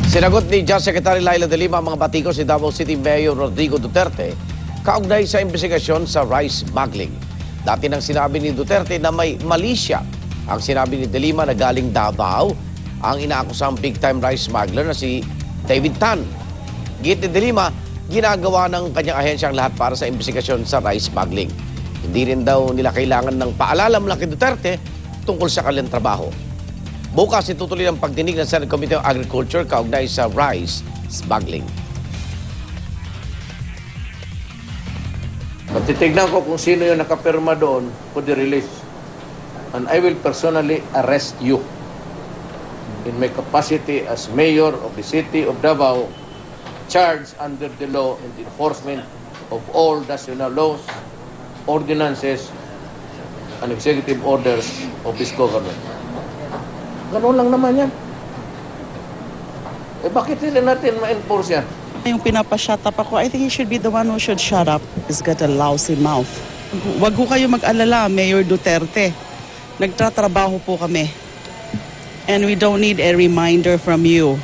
Sinagot ni Just Secretary Laila de Lima ang mga batikos ni Davao City Mayor Rodrigo Duterte kaugnay sa investigasyon sa rice smuggling. Dati nang sinabi ni Duterte na may mali siya. Ang sinabi ni de Lima na galing Davao ang inaakusang big-time rice smuggler na si David Tan. Git ni de Lima, ginagawa ng kanyang ahensya ang lahat para sa investigasyon sa rice smuggling. Hindi rin daw nila kailangan ng paalala mula kay Duterte tungkol sa kanilang trabaho. Bukas itutuloy ang pagdinig ng Senate Committee on Agriculture kaugnay sa rice smuggling. Titignan ko kung sino yung nakapirma doon for the release. And I will personally arrest you in my capacity as mayor of the city of Davao, charged under the law and the enforcement of all national laws, ordinances, and executive orders of this government. Ganun lang naman yan. Bakit hindi natin ma-enforce yan? Yung pinapa-shut up ako, I think he should be the one who should shut up. He's got a lousy mouth. Wag ko kayo mag-alala, Mayor Duterte. Nagtatrabaho po kami. And we don't need a reminder from you